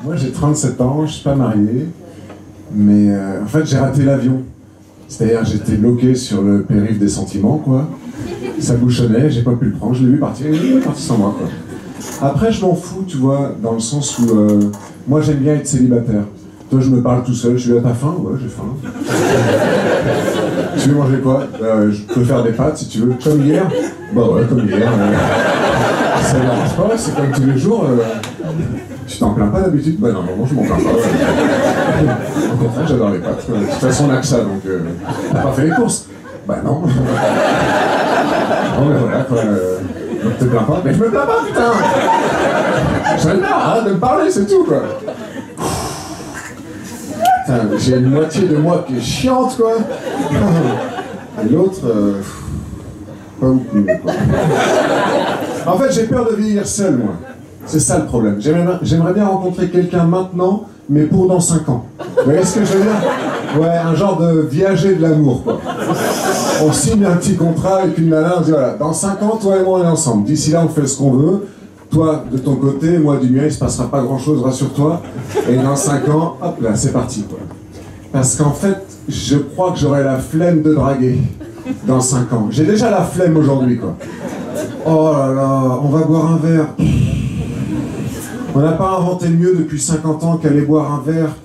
Moi j'ai 37 ans, je suis pas marié, mais en fait j'ai raté l'avion. C'est-à-dire j'étais bloqué sur le périph' des sentiments, quoi. Ça bouchonnait, j'ai pas pu le prendre, je l'ai vu partir, il est parti sans moi, quoi. Après je m'en fous, tu vois, dans le sens où moi j'aime bien être célibataire. Toi je me parle tout seul, je suis là, t'as faim? Ouais, j'ai faim. Tu veux manger quoi? Je peux faire des pâtes si tu veux. Comme hier? Bah ouais, comme hier. Ça ne dérange pas, c'est comme tous les jours. Tu t'en plains pas d'habitude? Bah non, je m'en plains pas. Au contraire, j'adore les pâtes. De toute façon, on a que ça, donc t'as pas fait les courses? Bah non. Bon, mais voilà, quoi. Donc te plains pas? Mais je me plains pas, putain! J'en ai marre, arrête de me parler, c'est tout, quoi. Putain, j'ai une moitié de moi qui est chiante, quoi. Et l'autre, pas beaucoup, quoi. En fait, j'ai peur de vieillir seul, moi. C'est ça le problème. J'aimerais bien rencontrer quelqu'un maintenant, mais pour dans 5 ans. Vous voyez ce que je veux dire? Ouais, un genre de viager de l'amour, quoi. On signe un petit contrat avec une nana, on dit voilà, dans 5 ans, toi et moi, on est ensemble. D'ici là, on fait ce qu'on veut. Toi, de ton côté, moi, du mien, il se passera pas grand-chose, rassure-toi. Et dans 5 ans, hop là, c'est parti, quoi. Parce qu'en fait, je crois que j'aurai la flemme de draguer dans 5 ans. J'ai déjà la flemme aujourd'hui, quoi. Oh là là, on va boire un verre. On n'a pas inventé mieux depuis 50 ans qu'aller boire un verre.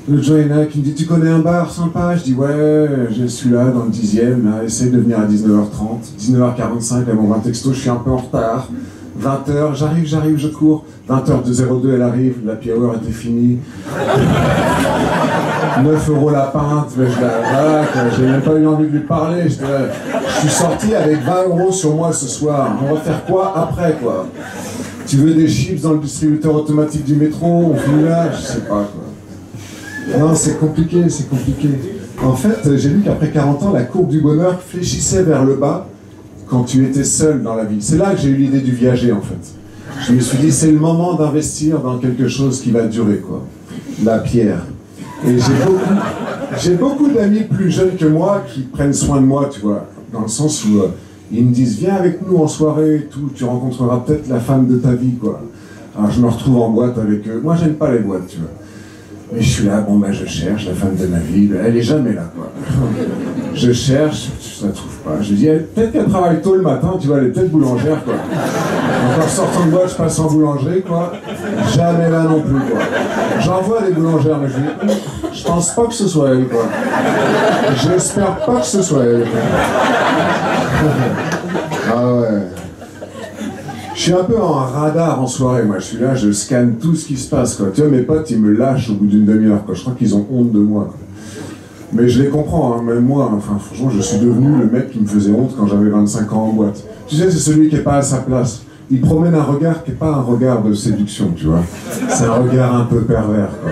Le jour, il y en a qui me dit, tu connais un bar sympa? Je dis, ouais, je suis là dans le 10e, là, essaye de venir à 19h30. 19h45, elle m'envoie un texto, je suis un peu en retard. 20h, j'arrive, je cours. 20h02, elle arrive, la happy hour était finie. 9 € la pinte, mais voilà, j'ai même pas eu envie de lui parler. Je suis sorti avec 20 € sur moi ce soir. On va faire quoi après, quoi? Tu veux des chips dans le distributeur automatique du métro? On finit là? Je sais pas, quoi. Non, c'est compliqué, c'est compliqué. En fait, j'ai lu qu'après 40 ans, la courbe du bonheur fléchissait vers le bas quand tu étais seul dans la vie. C'est là que j'ai eu l'idée du viager, en fait. Je me suis dit, c'est le moment d'investir dans quelque chose qui va durer, quoi. La pierre. Et j'ai beaucoup d'amis plus jeunes que moi qui prennent soin de moi, tu vois, dans le sens où ils me disent, viens avec nous en soirée et tout, tu rencontreras peut-être la femme de ta vie, quoi. Alors je me retrouve en boîte avec eux. Moi, j'aime pas les boîtes, tu vois. Mais je suis là, bon ben je cherche la femme de ma vie, elle est jamais là, quoi. Je cherche, je la trouve pas. Je dis, peut-être qu'elle travaille tôt le matin, tu vois, elle est peut-être boulangère, quoi. Donc en sortant de boîte, je passe en boulangerie, quoi. Jamais là non plus, quoi. J'en vois des boulangères, mais je dis, je pense pas que ce soit elle, quoi. J'espère pas que ce soit elle, quoi. Ah ouais. Je suis un peu en radar en soirée, moi. Je suis là, je scanne tout ce qui se passe, quoi. Tu vois, mes potes, ils me lâchent au bout d'une demi-heure, quoi. Je crois qu'ils ont honte de moi, quoi. Mais je les comprends, hein. Même moi, enfin, franchement, je suis devenu le mec qui me faisait honte quand j'avais 25 ans en boîte. Tu sais, c'est celui qui est pas à sa place. Il promène un regard qui est pas un regard de séduction, tu vois. C'est un regard un peu pervers, quoi.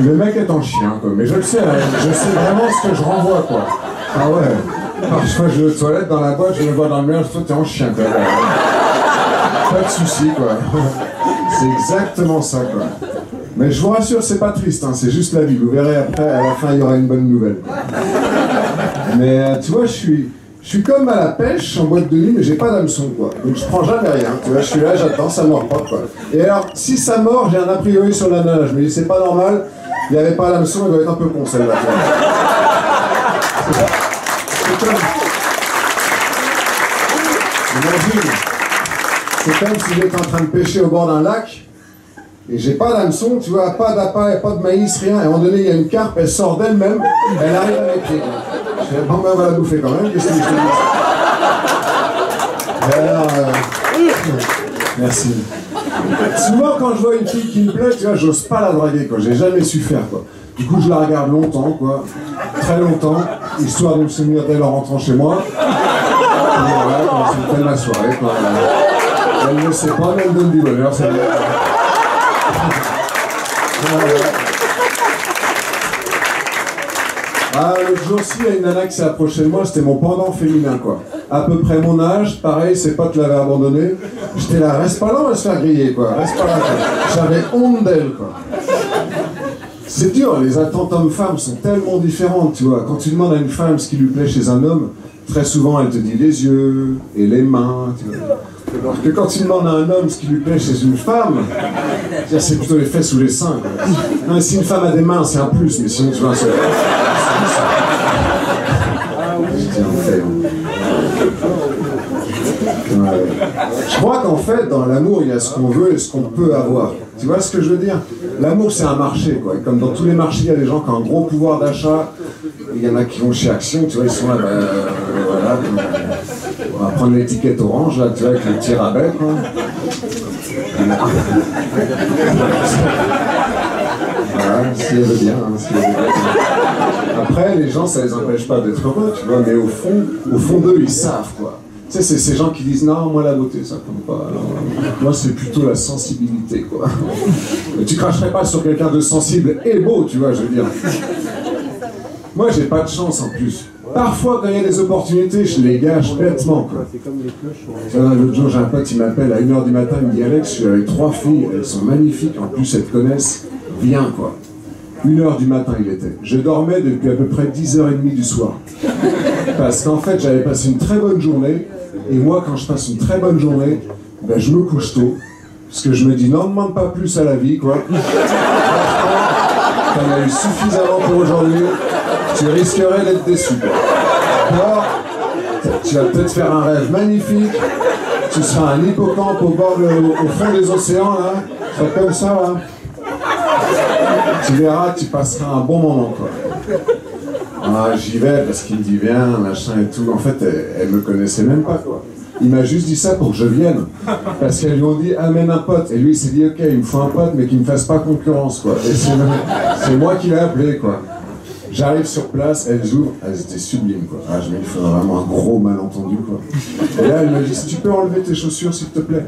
Le mec est en chien, quoi. Mais je le sais, hein. Je sais vraiment ce que je renvoie, quoi. Ah ouais. Parfois, je vais aux toilettes dans la boîte, je me vois dans le mur, je dis, toi, t'es en chien, quoi. Pas de soucis, quoi. C'est exactement ça, quoi. Mais je vous rassure, c'est pas triste, hein, c'est juste la vie. Vous verrez après, à la fin, il y aura une bonne nouvelle. Mais tu vois, je suis comme à la pêche en boîte de nuit, mais j'ai pas d'hameçon, quoi. Donc je prends jamais rien. Tu vois, je suis là, j'attends, ça mord pas, quoi. Et alors, si ça mord, j'ai un a priori sur la nana. Je me dis, c'est pas normal, il n'y avait pas d'hameçon, elle doit être un peu con, celle-là. C'est comme... Imagine. C'est comme si j'étais en train de pêcher au bord d'un lac, et j'ai pas d'hameçon, tu vois, pas d'appât, pas de maïs, rien. Et à un moment donné, il y a une carpe, elle sort d'elle-même, elle arrive à mes pieds. Je fais, bon ben on va la bouffer quand même, qu'est-ce que je te dis? Et alors, merci. Souvent quand je vois une fille qui me plaît, tu vois, j'ose pas la draguer, quoi. J'ai jamais su faire, quoi. Du coup, je la regarde longtemps, quoi. Très longtemps, histoire de me souvenir d'elle en rentrant chez moi. Et voilà, quand c'est fait ma soirée, quoi. Elle ne sait pas, mais elle donne du bonheur, c'est bien. Ah, l'autre jour-ci, il y a une nana qui s'est approchée de moi, c'était mon pendant féminin, quoi. À peu près mon âge, pareil, ses potes l'avaient abandonné. J'étais là, reste pas là, on va se faire griller, quoi. Reste pas là, quoi. J'avais honte d'elle, quoi. C'est dur, les attentes hommes-femmes sont tellement différentes, tu vois. Quand tu demandes à une femme ce qui lui plaît chez un homme, très souvent elle te dit les yeux et les mains, tu vois. Alors que quand tu demandes à un homme ce qui lui plaît chez une femme, c'est plutôt les fesses ou les seins. Quoi. Non, mais si une femme a des mains, c'est un plus, mais sinon tu vois, c'est... Ouais. Je crois qu'en fait, dans l'amour, il y a ce qu'on veut et ce qu'on peut avoir. Tu vois ce que je veux dire? L'amour, c'est un marché, quoi. Et comme dans tous les marchés, il y a des gens qui ont un gros pouvoir d'achat. Il y en a qui vont chez Action, tu vois, ils sont là, voilà. On va prendre l'étiquette orange, là, tu vois, avec le petit rabais, quoi. Voilà, si elle veut bien, hein, si elle veut bien. Après, les gens, ça les empêche pas d'être heureux, tu vois, mais au fond d'eux, ils savent, quoi. Tu sais, c'est ces gens qui disent non, moi la beauté, ça compte pas. Alors, moi, c'est plutôt la sensibilité, quoi. Mais tu cracherais pas sur quelqu'un de sensible et beau, tu vois, je veux dire. Moi, j'ai pas de chance en plus. Parfois, quand il y a des opportunités, je les gâche bêtement, quoi. L'autre jour, j'ai un pote, il m'appelle à 1h du matin, il me dit Alex, je suis avec 3 filles, elles sont magnifiques, en plus elles te connaissent, viens, quoi. 1h du matin, il était. Je dormais depuis à peu près 10h30 du soir. Parce qu'en fait, j'avais passé une très bonne journée. Et moi, quand je passe une très bonne journée, ben, je me couche tôt. Parce que je me dis, n'en demande pas plus à la vie, quoi. T'en as eu suffisamment pour aujourd'hui. Tu risquerais d'être déçu, quoi. Alors, tu vas peut-être faire un rêve magnifique. Tu seras un hippocampe au fond des océans, là. Tu seras comme ça, là. Tu verras, tu passeras un bon moment, quoi. Ah, j'y vais parce qu'il me dit viens, machin et tout. En fait, elle me connaissait même pas, quoi. Il m'a juste dit ça pour que je vienne. Parce qu'elles lui ont dit amène un pote. Et lui, il s'est dit ok, il me faut un pote, mais qu'il me fasse pas concurrence, quoi. Et c'est moi qui l'ai appelé, quoi. J'arrive sur place, elles ouvrent, elles étaient sublimes, quoi. Ah, je me dis, il faudrait vraiment un gros malentendu, quoi. Et là, elle me dit, si tu peux enlever tes chaussures, s'il te plaît.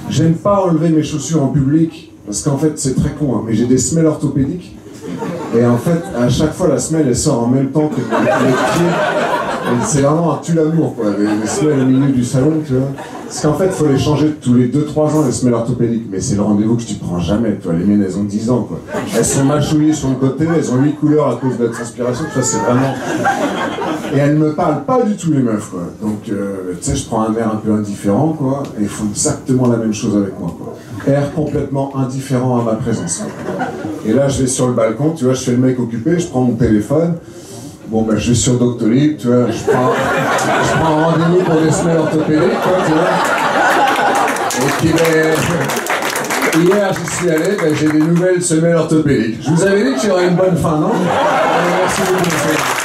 J'aime pas enlever mes chaussures en public, parce qu'en fait, c'est très con, hein, mais j'ai des semelles orthopédiques. Et en fait, à chaque fois, la semelle, elle sort en même temps que les pieds. Et c'est vraiment un tue-l'amour, quoi, les semelles au milieu du salon, tu vois. Parce qu'en fait, il faut les changer tous les 2-3 ans, les semelles orthopédiques. Mais c'est le rendez-vous que tu prends jamais, tu vois. Les miennes, elles ont 10 ans, quoi. Elles sont mâchouillées sur le côté, elles ont 8 couleurs à cause de la transpiration, tu vois, c'est vraiment... Et elles me parlent pas du tout, les meufs, quoi. Donc, tu sais, je prends un air un peu indifférent, quoi, et ils font exactement la même chose avec moi, quoi. Air complètement indifférent à ma présence, quoi. Et là, je vais sur le balcon, tu vois, je fais le mec occupé, je prends mon téléphone. Bon, ben, je vais sur Doctolib, tu vois, je prends un rendez-vous pour des semelles orthopédiques, quoi, tu vois. Et puis, ben, hier, j'y suis allé, ben, j'ai des nouvelles semelles orthopédiques. Je vous avais dit qu'il y aurait une bonne fin, non? Merci beaucoup.